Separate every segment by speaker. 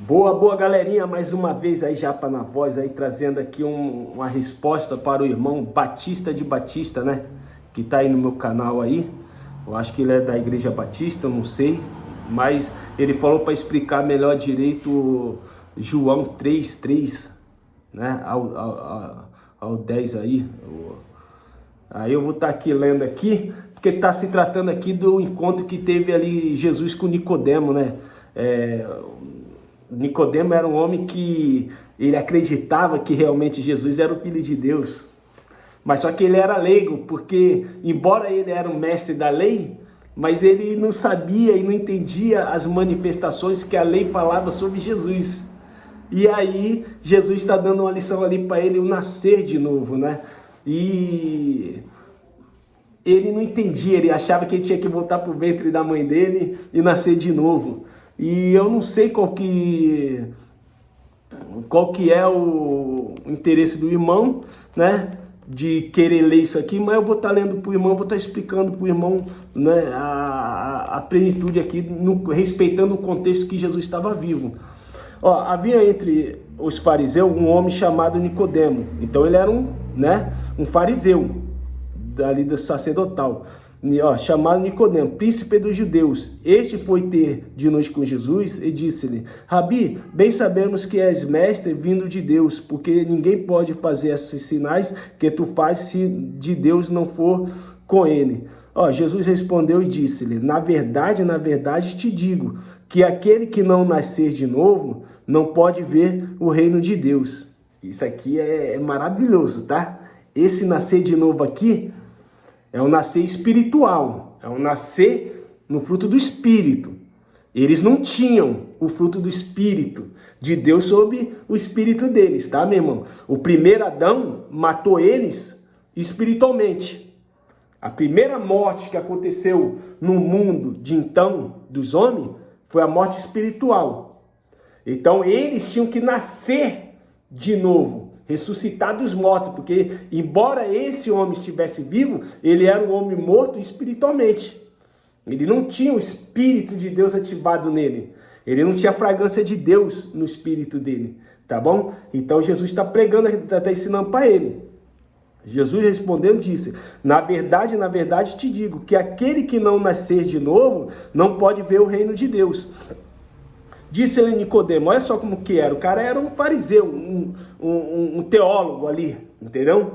Speaker 1: Boa galerinha, mais uma vez aí já para na voz aí trazendo aqui uma resposta para o irmão Batista de Batista, né? Que tá aí no meu canal aí. Eu acho que ele é da Igreja Batista, eu não sei, mas ele falou para explicar melhor direito João 3:3, né? Ao 10 aí. Aí eu vou estar aqui lendo aqui, porque está se tratando aqui do encontro que teve ali Jesus com Nicodemo, né? Nicodemo era um homem que ele acreditava que realmente Jesus era o Filho de Deus. Mas só que ele era leigo, porque embora ele era um mestre da lei, mas ele não sabia e não entendia as manifestações que a lei falava sobre Jesus. E aí Jesus está dando uma lição ali para ele, o nascer de novo, né? E ele não entendia, ele achava que ele tinha que voltar para o ventre da mãe dele e nascer de novo. E eu não sei qual que é o interesse do irmão, né, de querer ler isso aqui, mas eu vou estar lendo para o irmão, vou estar explicando para o irmão, né, a plenitude aqui, respeitando o contexto que Jesus estava vivo. Ó, havia entre os fariseus um homem chamado Nicodemo. Então ele era um fariseu dali do sacerdotal, chamado Nicodemo, príncipe dos judeus. Este foi ter de noite com Jesus e disse-lhe: Rabi, bem sabemos que és mestre vindo de Deus, porque ninguém pode fazer esses sinais que tu fazes se de Deus não for com ele. Jesus respondeu e disse-lhe: na verdade te digo, que aquele que não nascer de novo não pode ver o reino de Deus. Isso aqui é maravilhoso, tá? Esse nascer de novo aqui é um nascer espiritual, é um nascer no fruto do Espírito. Eles não tinham o fruto do Espírito de Deus sobre o Espírito deles, tá, meu irmão? O primeiro Adão matou eles espiritualmente. A primeira morte que aconteceu no mundo de então, dos homens, foi a morte espiritual. Então eles tinham que nascer de novo, ressuscitar dos mortos, porque embora esse homem estivesse vivo, ele era um homem morto espiritualmente. Ele não tinha o Espírito de Deus ativado nele. Ele não tinha a fragrância de Deus no espírito dele, tá bom? Então Jesus está pregando, está ensinando para ele. Jesus respondendo disse: na verdade te digo, que aquele que não nascer de novo, não pode ver o reino de Deus. Disse-lhe Nicodemo, olha só como que era, o cara era um fariseu, um teólogo ali, entendeu?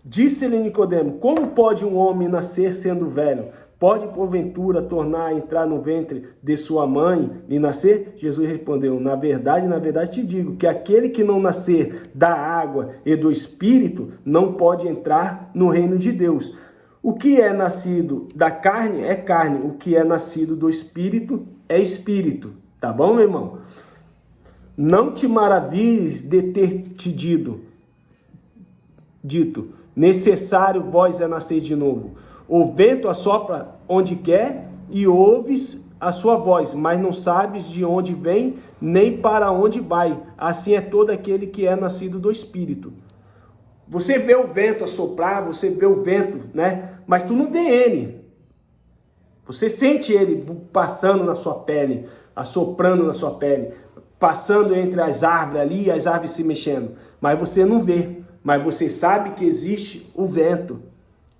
Speaker 1: Disse-lhe Nicodemo, como pode um homem nascer sendo velho? Pode porventura tornar a entrar no ventre de sua mãe e nascer? Jesus respondeu, na verdade te digo, que aquele que não nascer da água e do Espírito, não pode entrar no reino de Deus. O que é nascido da carne é carne, o que é nascido do Espírito é Espírito. Tá bom, meu irmão? Não te maravilhes de ter te dito, necessário vós é nascer de novo. O vento assopra onde quer e ouves a sua voz, mas não sabes de onde vem, nem para onde vai. Assim é todo aquele que é nascido do Espírito. Você vê o vento assoprar, você vê o vento, né? Mas tu não vê ele. Você sente ele passando na sua pele, assoprando na sua pele, passando entre as árvores ali e as árvores se mexendo. Mas você não vê, mas você sabe que existe o vento,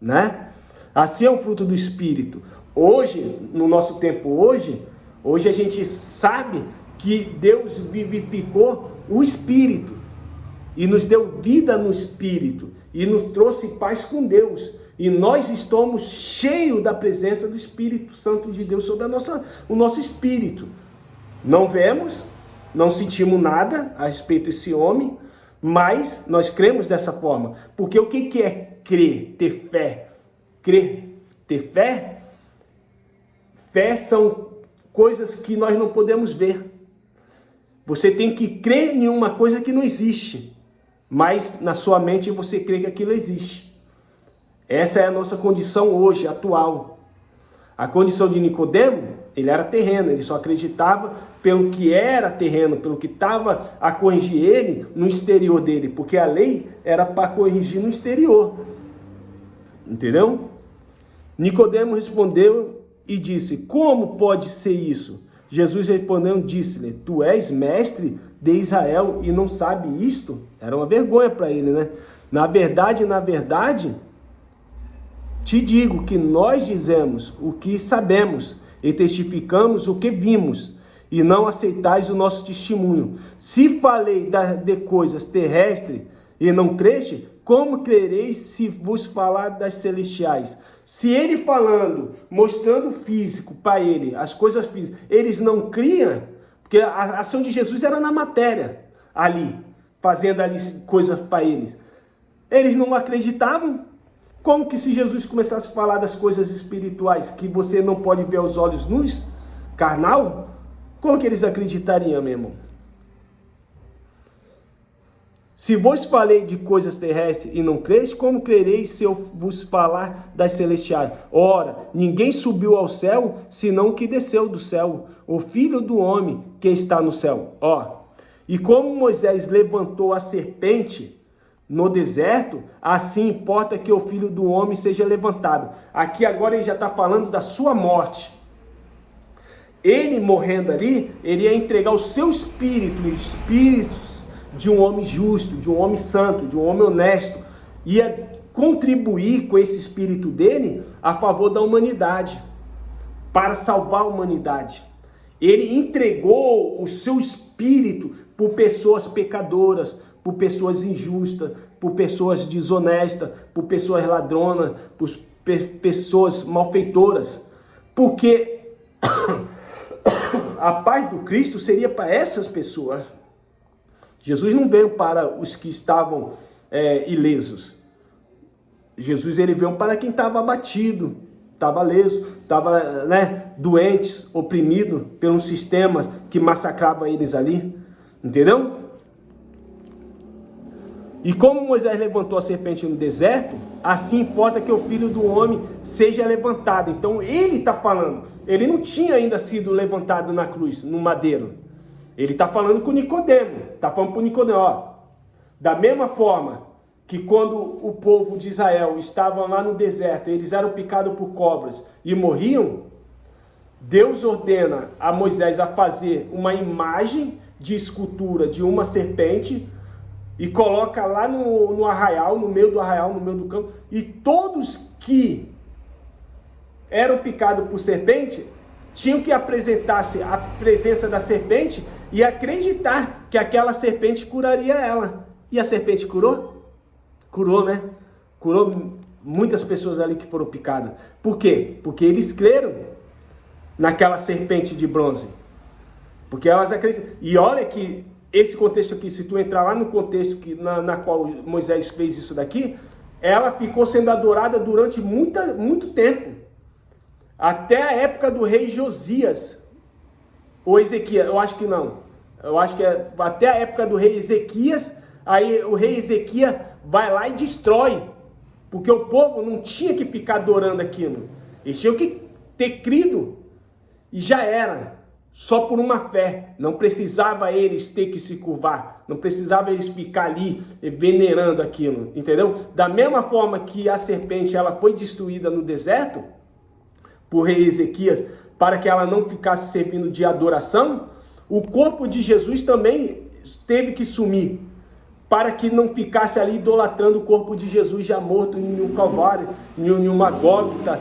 Speaker 1: né? Assim é o fruto do Espírito. Hoje, no nosso tempo hoje a gente sabe que Deus vivificou o Espírito e nos deu vida no Espírito e nos trouxe paz com Deus. E nós estamos cheios da presença do Espírito Santo de Deus sobre o nosso espírito. Não vemos, não sentimos nada a respeito desse homem, mas nós cremos dessa forma. Porque o que é crer, ter fé? Crer, ter fé? Fé são coisas que nós não podemos ver. Você tem que crer em uma coisa que não existe, mas na sua mente você crê que aquilo existe. Essa é a nossa condição hoje, atual. A condição de Nicodemo, ele era terreno, ele só acreditava pelo que era terreno, pelo que estava a corrigir ele no exterior dele, porque a lei era para corrigir no exterior. Entendeu? Nicodemo respondeu e disse, como pode ser isso? Jesus respondendo, disse-lhe, tu és mestre de Israel e não sabe isto? Era uma vergonha para ele, né? Na verdade, te digo que nós dizemos o que sabemos e testificamos o que vimos, e não aceitais o nosso testemunho. Se falei de coisas terrestres e não creste, como crereis se vos falar das celestiais? Se ele falando, mostrando físico para ele, as coisas físicas, eles não criam, porque a ação de Jesus era na matéria, ali, fazendo ali coisas para eles. Eles não acreditavam. Como que se Jesus começasse a falar das coisas espirituais, que você não pode ver aos olhos nus, carnal, como que eles acreditariam, meu irmão? Se vos falei de coisas terrestres e não creis, como crereis se eu vos falar das celestiais? Ora, ninguém subiu ao céu, senão o que desceu do céu, o Filho do homem que está no céu. E como Moisés levantou a serpente no deserto, assim importa que o Filho do homem seja levantado. Aqui agora ele já está falando da sua morte. Ele morrendo ali, ele ia entregar o seu espírito, o espírito de um homem justo, de um homem santo, de um homem honesto, ia contribuir com esse espírito dele a favor da humanidade, para salvar a humanidade. Ele entregou o seu espírito por pessoas pecadoras, por pessoas injustas, por pessoas desonestas, por pessoas ladronas, por pessoas malfeitoras, porque a paz do Cristo seria para essas pessoas. Jesus não veio para os que estavam ilesos. Jesus ele veio para quem estava abatido, estava leso, estava doentes, oprimido pelos sistemas que massacravam eles ali. Entendeu? E como Moisés levantou a serpente no deserto, assim importa que o Filho do homem seja levantado. Então ele está falando, ele não tinha ainda sido levantado na cruz, no madeiro. Ele está falando com Nicodemo, está falando para o Nicodemo, da mesma forma que quando o povo de Israel estava lá no deserto, eles eram picados por cobras e morriam, Deus ordena a Moisés a fazer uma imagem de escultura de uma serpente e coloca lá no arraial, no meio do arraial, no meio do campo, e todos que eram picados por serpente tinham que apresentar-se à presença da serpente e acreditar que aquela serpente curaria ela. E a serpente curou? Curou, né? Curou muitas pessoas ali que foram picadas. Por quê? Porque eles creram naquela serpente de bronze. Porque elas acreditam. E olha que esse contexto aqui, se tu entrar lá no contexto na qual Moisés fez isso daqui, ela ficou sendo adorada durante muito tempo. Até a época do rei Josias. Ou Ezequias, eu acho que não. Eu acho que é até a época do rei Ezequias. Aí o rei Ezequias vai lá e destrói. Porque o povo não tinha que ficar adorando aquilo. Eles tinham que ter crido. E já era. Só por uma fé. Não precisava eles ter que se curvar. Não precisava eles ficar ali venerando aquilo. Entendeu? Da mesma forma que a serpente ela foi destruída no deserto por rei Ezequias, para que ela não ficasse servindo de adoração, o corpo de Jesus também teve que sumir, para que não ficasse ali idolatrando o corpo de Jesus já morto em um calvário, em uma gólgota,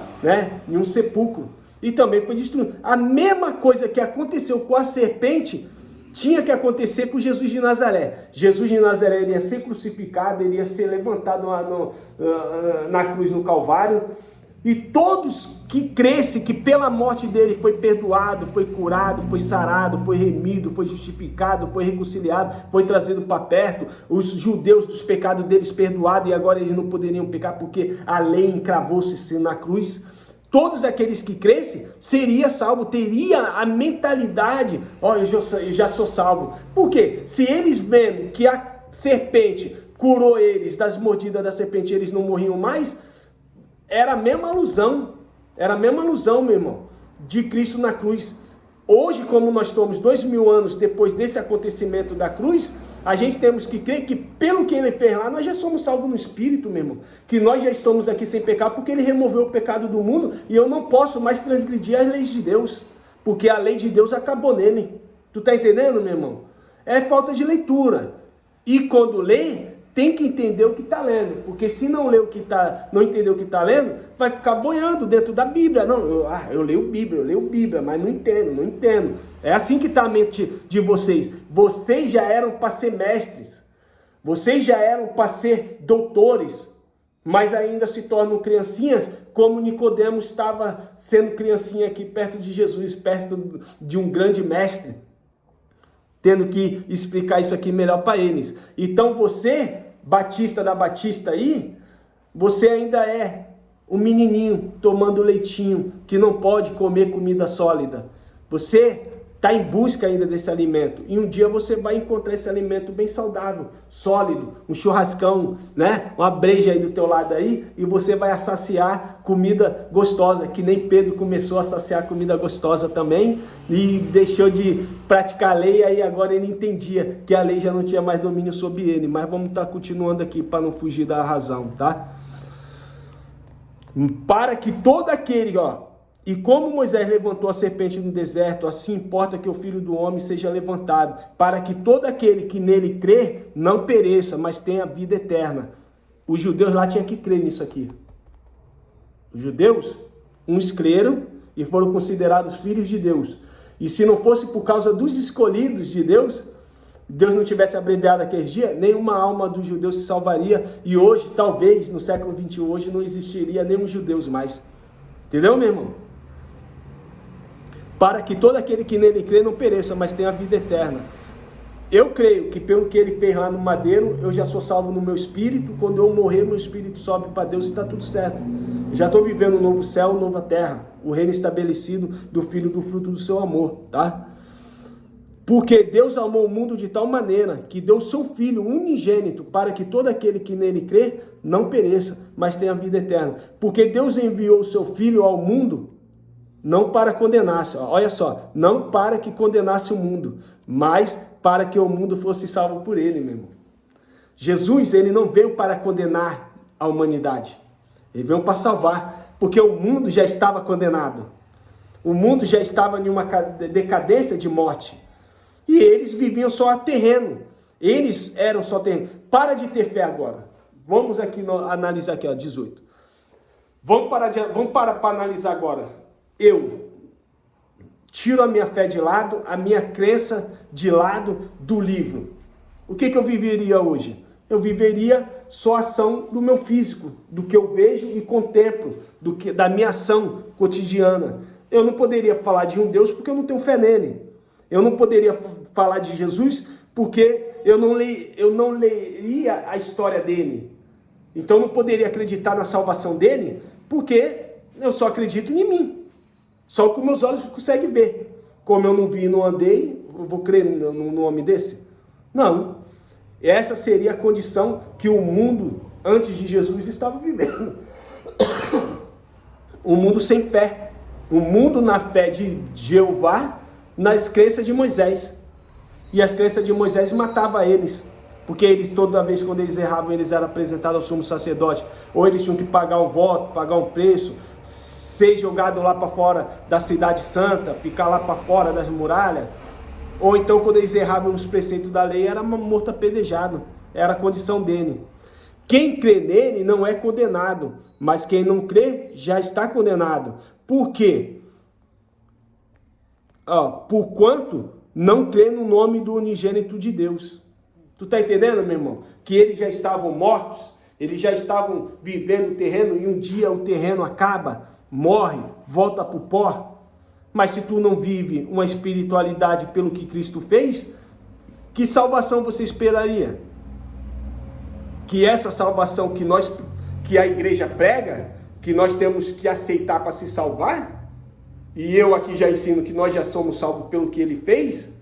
Speaker 1: em um sepulcro. E também foi destruído. A mesma coisa que aconteceu com a serpente, tinha que acontecer com Jesus de Nazaré. Jesus de Nazaré ele ia ser crucificado, ele ia ser levantado na cruz no Calvário, e todos que crescem que pela morte dele foi perdoado, foi curado, foi sarado, foi remido, foi justificado, foi reconciliado, foi trazido para perto, os judeus dos pecados deles perdoados, e agora eles não poderiam pecar porque a lei encravou-se na cruz. Todos aqueles que crescem seria salvo, teria a mentalidade, eu já sou salvo. Por quê? Se eles vendo que a serpente curou eles das mordidas da serpente, eles não morriam mais, era a mesma alusão, meu irmão, de Cristo na cruz. Hoje, como nós estamos 2000 anos depois desse acontecimento da cruz, a gente temos que crer que pelo que ele fez lá, nós já somos salvos no Espírito, meu irmão. Que nós já estamos aqui sem pecar, porque ele removeu o pecado do mundo, e eu não posso mais transgredir as leis de Deus. porque a lei de Deus acabou nele. Tu tá entendendo, meu irmão? É falta de leitura. E quando lê, tem que entender o que está lendo, porque se não ler não entender o que está lendo, vai ficar boiando dentro da Bíblia. Não, eu leio Bíblia, mas não entendo. É assim que está a mente de vocês. Vocês já eram para ser mestres, vocês já eram para ser doutores, mas ainda se tornam criancinhas, como Nicodemos estava sendo criancinha aqui perto de Jesus, perto de um grande mestre, tendo que explicar isso aqui melhor para eles. Então você, Batista da Batista aí, você ainda é um menininho tomando leitinho, que não pode comer comida sólida. Você está em busca ainda desse alimento, e um dia você vai encontrar esse alimento bem saudável, sólido, um churrascão, né? Uma breja aí do teu lado aí, e você vai saciar comida gostosa, que nem Pedro começou a saciar comida gostosa também, e deixou de praticar a lei, aí agora ele entendia que a lei já não tinha mais domínio sobre ele. Mas vamos estar continuando aqui para não fugir da razão, tá? Para que todo aquele, e como Moisés levantou a serpente no deserto, assim importa que o Filho do Homem seja levantado, para que todo aquele que nele crê não pereça, mas tenha vida eterna. Os judeus lá tinham que crer nisso aqui. Os judeus, uns creram e foram considerados filhos de Deus. E se não fosse por causa dos escolhidos de Deus, Deus não tivesse abreviado aquele dia, nenhuma alma dos judeus se salvaria. E hoje, talvez, no século 21, hoje não existiria nenhum judeus mais. Entendeu, meu irmão? Para que todo aquele que nele crê não pereça, mas tenha a vida eterna. Eu creio que pelo que ele fez lá no madeiro, eu já sou salvo no meu espírito. Quando eu morrer, meu espírito sobe para Deus e está tudo certo. Eu já estou vivendo um novo céu, nova terra, o reino estabelecido do Filho do fruto do seu amor, tá? Porque Deus amou o mundo de tal maneira que deu seu Filho unigênito para que todo aquele que nele crê não pereça, mas tenha a vida eterna. Porque Deus enviou o seu Filho ao mundo não para condenar-se, olha só, não para que condenasse o mundo, mas para que o mundo fosse salvo por ele, meu irmão. Jesus, ele não veio para condenar a humanidade, ele veio para salvar, porque o mundo já estava condenado, o mundo já estava em uma decadência de morte, e eles viviam só a terreno, eles eram só terreno. Para de ter fé agora, vamos aqui analisar aqui, 18, vamos para analisar agora. Eu tiro a minha fé de lado, a minha crença de lado do livro. O que eu viveria hoje? Eu viveria só a ação do meu físico, do que eu vejo e contemplo, da minha ação cotidiana. Eu não poderia falar de um Deus porque eu não tenho fé nele. Eu não poderia falar de Jesus porque eu não leria a história dele. Então eu não poderia acreditar na salvação dele porque eu só acredito em mim. Só que meus olhos conseguem ver. Como eu não vi e não andei, eu vou crer no homem desse? Não. Essa seria a condição que o mundo, antes de Jesus, estava vivendo. Um mundo sem fé. Um mundo na fé de Jeová, nas crenças de Moisés. E as crenças de Moisés matavam eles. Porque eles, toda vez quando eles erravam, eles eram apresentados ao sumo sacerdote. Ou eles tinham que pagar um voto, pagar um preço, ser jogado lá para fora da cidade santa, ficar lá para fora das muralhas, ou então quando eles erravam nos preceitos da lei, era morto apedrejado, era a condição dele. Quem crê nele não é condenado, mas quem não crê já está condenado. Por quê? Porquanto não crê no nome do unigênito de Deus. Tu tá entendendo, meu irmão? Que eles já estavam mortos, eles já estavam vivendo o terreno, e um dia o terreno acaba, morre, volta para o pó. Mas se tu não vive uma espiritualidade pelo que Cristo fez, que salvação você esperaria? Que essa salvação que a igreja prega, que nós temos que aceitar para se salvar, e eu aqui já ensino que nós já somos salvos pelo que ele fez,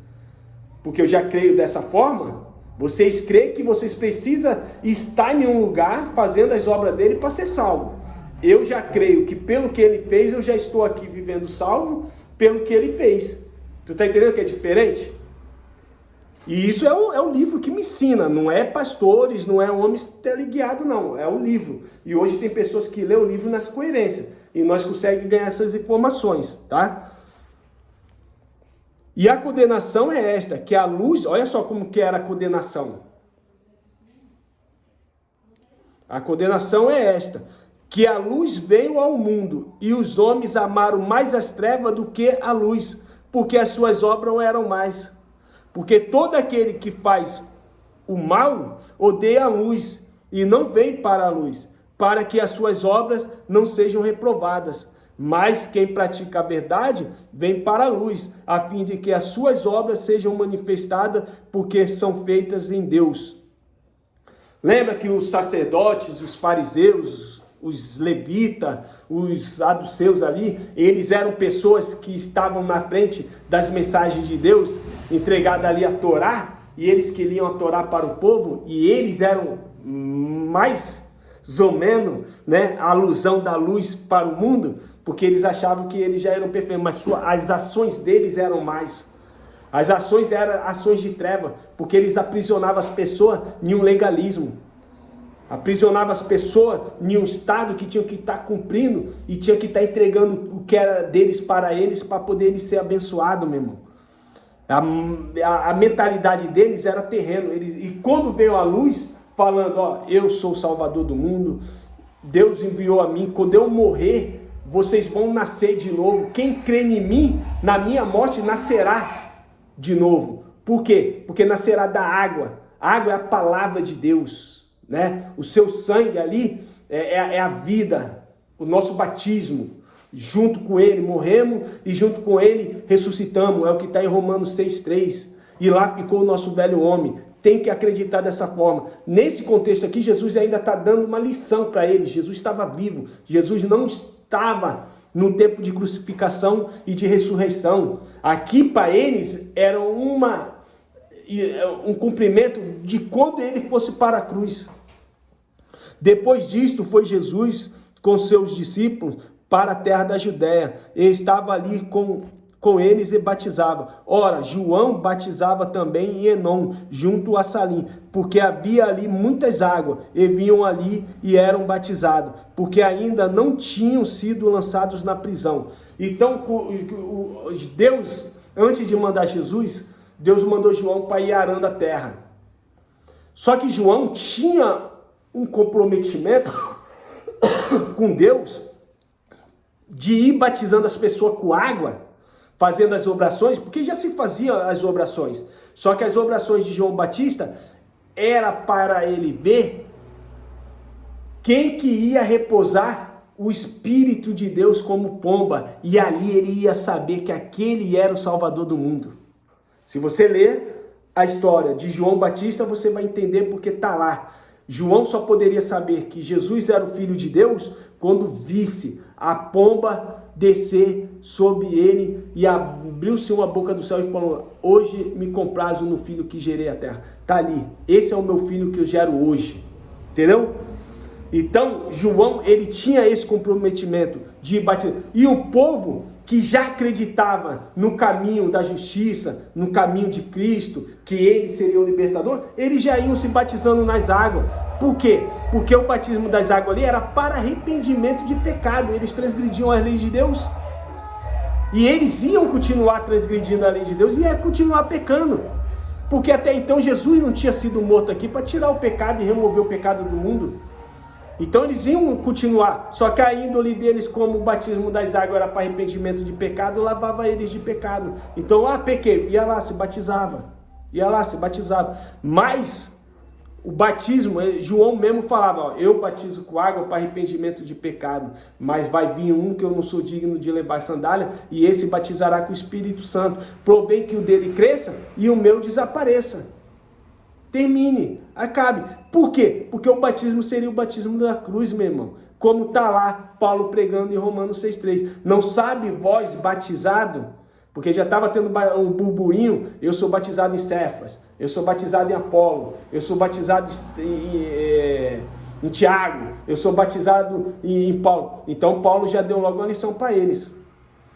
Speaker 1: porque eu já creio dessa forma. Vocês creem que vocês precisam estar em um lugar fazendo as obras dele para ser salvo. Eu já creio que pelo que ele fez, eu já estou aqui vivendo salvo pelo que ele fez. Tu tá entendendo que é diferente? E isso é o livro que me ensina, não é pastores, não é homens teleguiados, não. É o livro. E hoje tem pessoas que lêem o livro nas coerências. E nós conseguimos ganhar essas informações, tá? E a condenação é esta, que a luz, olha só como que era a condenação. A condenação é esta, que a luz veio ao mundo e os homens amaram mais as trevas do que a luz, porque as suas obras não eram mais. Porque todo aquele que faz o mal odeia a luz e não vem para a luz, para que as suas obras não sejam reprovadas. Mas quem pratica a verdade vem para a luz, a fim de que as suas obras sejam manifestadas, porque são feitas em Deus. Lembra que os sacerdotes, os fariseus, os levitas, os saduceus ali, eles eram pessoas que estavam na frente das mensagens de Deus, entregadas ali a Torá, e eles queriam a Torá para o povo, e eles eram mais ou menos, né, a alusão da luz para o mundo, porque eles achavam que eles já eram perfeitos, mas as ações deles eram mais. As ações eram ações de treva, porque eles aprisionavam as pessoas em um legalismo. Aprisionavam as pessoas em um estado que tinham que estar cumprindo e tinha que estar entregando o que era deles para eles poder eles ser abençoados, meu irmão. A mentalidade deles era terreno. E quando veio a luz, falando, ó, eu sou o Salvador do mundo, Deus enviou a mim, quando eu morrer, vocês vão nascer de novo. Quem crê em mim, na minha morte, nascerá de novo. Por quê? Porque nascerá da água. A água é a palavra de Deus, né? O seu sangue ali é a vida, o nosso batismo. Junto com ele morremos e junto com ele ressuscitamos. É o que está em Romanos 6,3. E lá ficou o nosso velho homem. Tem que acreditar dessa forma. Nesse contexto aqui, Jesus ainda está dando uma lição para eles. Jesus estava vivo. Jesus não estava no tempo de crucificação e de ressurreição. Aqui para eles era um cumprimento de quando ele fosse para a cruz. Depois disto foi Jesus com seus discípulos para a terra da Judéia. Ele estava ali com eles e batizava. Ora, João batizava também em Enom, junto a Salim, porque havia ali muitas águas, e vinham ali e eram batizados, porque ainda não tinham sido lançados na prisão. Então, Deus, antes de mandar Jesus, Deus mandou João para ir arando a terra. Só que João tinha um comprometimento com Deus de ir batizando as pessoas com água, fazendo as orações, porque já se faziam as orações. Só que as orações de João Batista era para ele ver quem que ia repousar o Espírito de Deus como pomba. E ali ele ia saber que aquele era o Salvador do mundo. Se você ler a história de João Batista, você vai entender porque está lá. João só poderia saber que Jesus era o Filho de Deus quando visse a pomba descer sobre ele e abriu-se uma boca do céu e falou: hoje me comprazo no filho que gerei a terra. Tá ali, esse é o meu filho que eu gero hoje. Entendeu? Então, João, ele tinha esse comprometimento de batizar. E o povo que já acreditava no caminho da justiça, no caminho de Cristo, que ele seria o libertador, eles já iam se batizando nas águas. Por quê? Porque o batismo das águas ali era para arrependimento de pecado. Eles transgrediam as leis de Deus. E eles iam continuar transgredindo a lei de Deus e ia continuar pecando. Porque até então Jesus não tinha sido morto aqui para tirar o pecado e remover o pecado do mundo. Então eles iam continuar, só que a índole deles, como o batismo das águas era para arrependimento de pecado, lavava eles de pecado. Então, pequei, ia lá, se batizava, mas o batismo, João mesmo falava, ó, eu batizo com água para arrependimento de pecado, mas vai vir um que eu não sou digno de levar sandália, e esse batizará com o Espírito Santo. Provém que o dele cresça e o meu desapareça. Termine, acabe. Por quê? Porque o batismo seria o batismo da cruz, meu irmão. Como está lá Paulo pregando em Romanos 6,3. Não sabe vós batizado? Porque já estava tendo um burburinho. Eu sou batizado em Cefas. Eu sou batizado em Apolo. Eu sou batizado em Tiago. Eu sou batizado em Paulo. Então Paulo já deu logo uma lição para eles.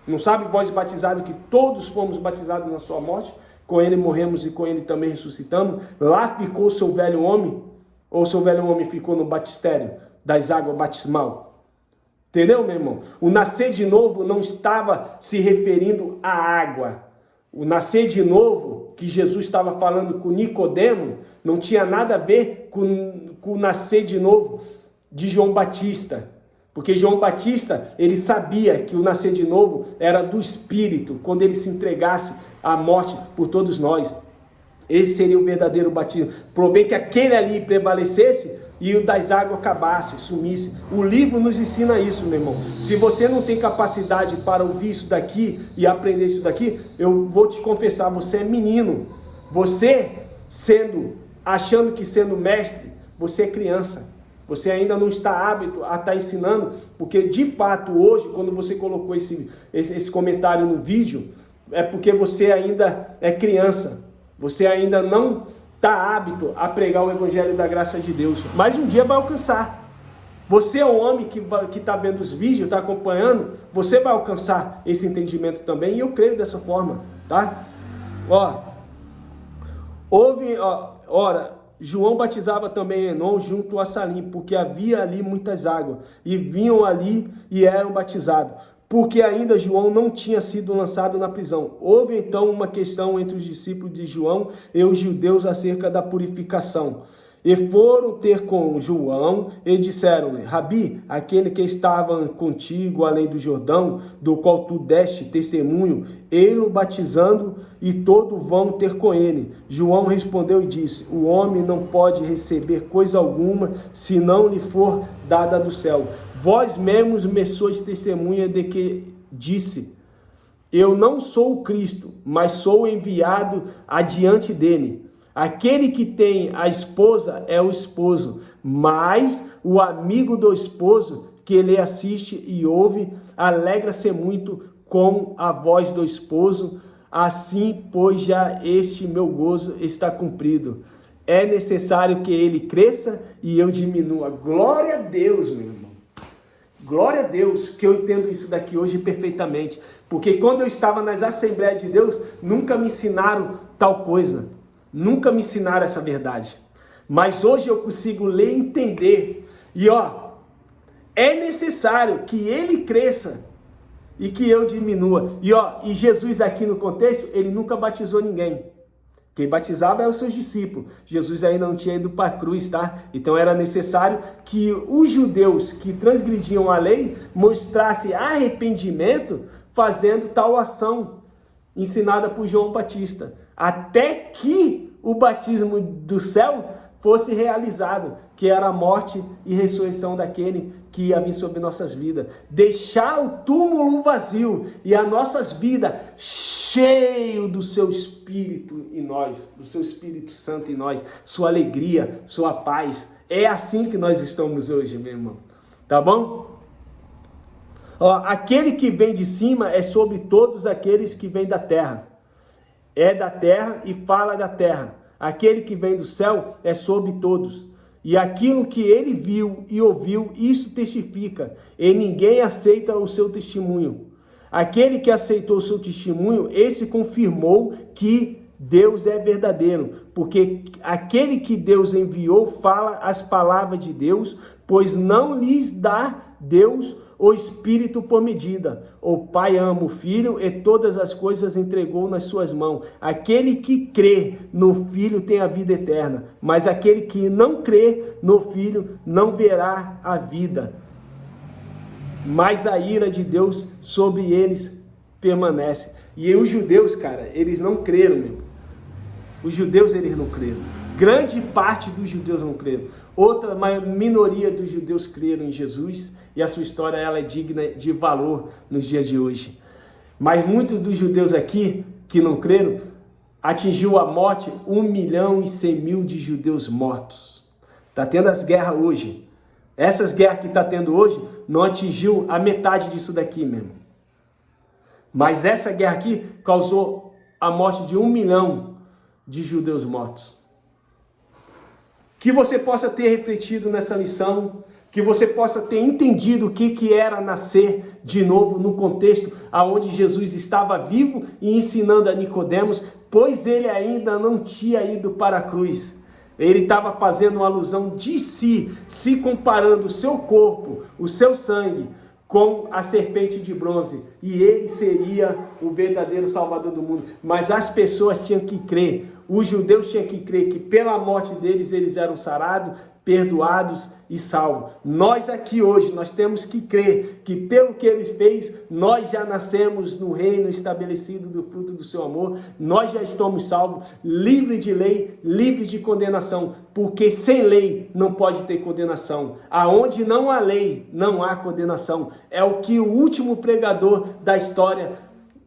Speaker 1: Não sabe vós batizado que todos fomos batizados na sua morte? Com ele morremos e com ele também ressuscitamos. Lá ficou o seu velho homem, ou seu velho homem ficou no batistério das águas batismal. Entendeu, meu irmão? O nascer de novo não estava se referindo à água, O nascer de novo, que Jesus estava falando com Nicodemo, não tinha nada a ver com o nascer de novo de João Batista. Porque João Batista, ele sabia que o nascer de novo era do Espírito, quando ele se entregasse à morte por todos nós. Esse seria o verdadeiro batismo. Provém que aquele ali prevalecesse e o das águas acabasse, sumisse. O livro nos ensina isso, meu irmão. Se você não tem capacidade para ouvir isso daqui e aprender isso daqui, eu vou te confessar, você é menino. Você, achando que sendo mestre, você é criança. Você ainda não está apto a estar ensinando, porque de fato hoje, quando você colocou esse comentário no vídeo, é porque você ainda é criança. Você ainda não está apto a pregar o evangelho da graça de Deus. Mas um dia vai alcançar. Você é o homem que está vendo os vídeos, está acompanhando, você vai alcançar esse entendimento também, e eu creio dessa forma, tá? Ora, João batizava também Enom junto a Salim, porque havia ali muitas águas, e vinham ali e eram batizados, porque ainda João não tinha sido lançado na prisão. Houve então uma questão entre os discípulos de João e os judeus acerca da purificação. E foram ter com João e disseram-lhe: Rabi, aquele que estava contigo além do Jordão, do qual tu deste testemunho, ele o batizando, e todos vão ter com ele. João respondeu e disse: o homem não pode receber coisa alguma, se não lhe for dada do céu. Vós mesmos me sois testemunha de que disse: eu não sou o Cristo, mas sou enviado adiante dele. Aquele que tem a esposa é o esposo, mas o amigo do esposo que lhe assiste e ouve, alegra-se muito com a voz do esposo. Assim, pois, já este meu gozo está cumprido. É necessário que ele cresça e eu diminua. Glória a Deus, meu irmão. Glória a Deus que eu entendo isso daqui hoje perfeitamente. Porque quando eu estava nas Assembleias de Deus, nunca me ensinaram tal coisa. Nunca me ensinaram essa verdade. Mas hoje eu consigo ler e entender. E é necessário que ele cresça e que eu diminua. E Jesus aqui no contexto, ele nunca batizou ninguém. Quem batizava eram os seus discípulos. Jesus ainda não tinha ido para a cruz, tá? Então era necessário que os judeus que transgrediam a lei mostrassem arrependimento fazendo tal ação ensinada por João Batista, até que o batismo do céu fosse realizado, que era a morte e ressurreição daquele que ia vir sobre nossas vidas. Deixar o túmulo vazio e as nossas vidas cheio do seu Espírito em nós, do seu Espírito Santo em nós, sua alegria, sua paz. É assim que nós estamos hoje, meu irmão. Tá bom? Aquele que vem de cima é sobre todos aqueles que vêm da terra. É da terra e fala da terra. Aquele que vem do céu é sobre todos. E aquilo que ele viu e ouviu, isso testifica. E ninguém aceita o seu testemunho. Aquele que aceitou o seu testemunho, esse confirmou que Deus é verdadeiro. Porque aquele que Deus enviou fala as palavras de Deus, pois não lhes dá Deus o Espírito por medida. O Pai ama o Filho e todas as coisas entregou nas suas mãos. Aquele que crê no Filho tem a vida eterna, mas aquele que não crê no Filho não verá a vida, mas a ira de Deus sobre eles permanece. E os judeus, cara, eles não creram, meu. Os judeus, eles não creram. Grande parte dos judeus não creram. Outra minoria dos judeus creram em Jesus, e a sua história ela é digna de valor nos dias de hoje. Mas muitos dos judeus aqui que não creram, atingiu a morte 1.100.000 de judeus mortos. Está tendo as guerras hoje. Essas guerras que está tendo hoje não atingiu a metade disso daqui mesmo. Mas essa guerra aqui causou a morte de 1 milhão de judeus mortos. Que você possa ter refletido nessa lição, que você possa ter entendido o que era nascer de novo no contexto aonde Jesus estava vivo e ensinando a Nicodemos, pois ele ainda não tinha ido para a cruz. Ele estava fazendo uma alusão de si, se comparando o seu corpo, o seu sangue, com a serpente de bronze, e ele seria o verdadeiro salvador do mundo. Mas as pessoas tinham que crer, os judeus tinham que crer que pela morte deles eles eram sarados, perdoados e salvos. Nós aqui hoje, nós temos que crer que pelo que ele fez, nós já nascemos no reino estabelecido do fruto do seu amor, nós já estamos salvos, livres de lei, livres de condenação, porque sem lei não pode ter condenação. Aonde não há lei, não há condenação. É o que o último pregador da história,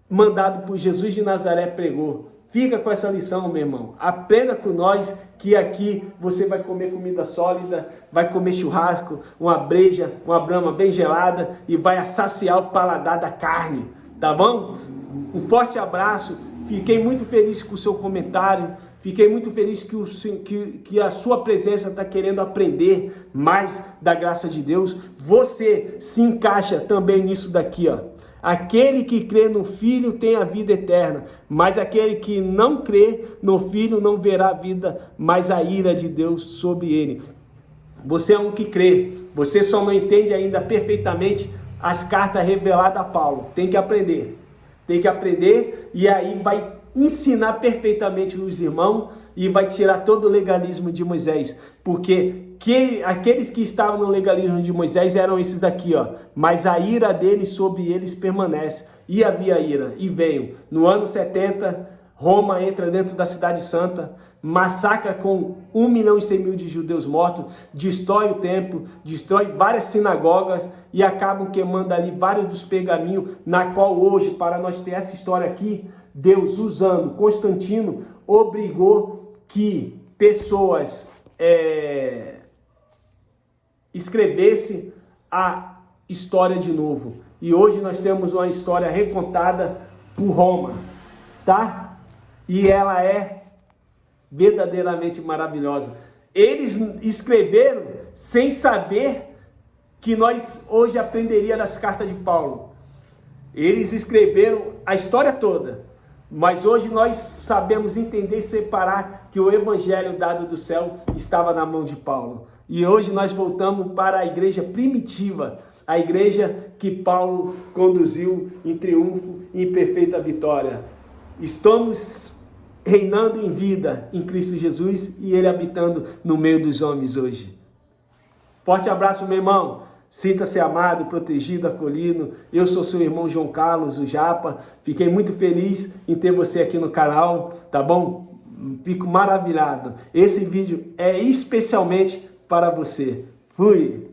Speaker 1: mandado por Jesus de Nazaré, pregou. Fica com essa lição, meu irmão. Aprenda com nós que aqui você vai comer comida sólida, vai comer churrasco, uma breja, uma brama bem gelada e vai saciar o paladar da carne, tá bom? Um forte abraço. Fiquei muito feliz com o seu comentário. Fiquei muito feliz que a sua presença está querendo aprender mais da graça de Deus. Você se encaixa também nisso daqui, ó. Aquele que crê no Filho tem a vida eterna, mas aquele que não crê no Filho não verá a vida, mas a ira de Deus sobre ele. Você é um que crê, você só não entende ainda perfeitamente as cartas reveladas a Paulo. Tem que aprender e aí vai ensinar perfeitamente os irmãos e vai tirar todo o legalismo de Moisés, porque aqueles que estavam no legalismo de Moisés eram esses daqui, ó. Mas a ira deles sobre eles permanece. E havia ira, e veio. No ano 70, Roma entra dentro da cidade santa, massacra com 1.100.000 de judeus mortos, destrói o templo, destrói várias sinagogas e acabam queimando ali vários dos pergaminhos, na qual hoje, para nós ter essa história aqui, Deus, usando Constantino, obrigou que pessoas escrevesse a história de novo. E hoje nós temos uma história recontada por Roma, tá? E ela é verdadeiramente maravilhosa. Eles escreveram sem saber que nós hoje aprenderia das cartas de Paulo. Eles escreveram a história toda, mas hoje nós sabemos entender e separar que o evangelho dado do céu estava na mão de Paulo. E hoje nós voltamos para a igreja primitiva, a igreja que Paulo conduziu em triunfo e em perfeita vitória. Estamos reinando em vida em Cristo Jesus e Ele habitando no meio dos homens hoje. Forte abraço, meu irmão. Sinta-se amado, protegido, acolhido. Eu sou seu irmão João Carlos, o Japa. Fiquei muito feliz em ter você aqui no canal, tá bom? Fico maravilhado. Esse vídeo é especialmente para você. Fui!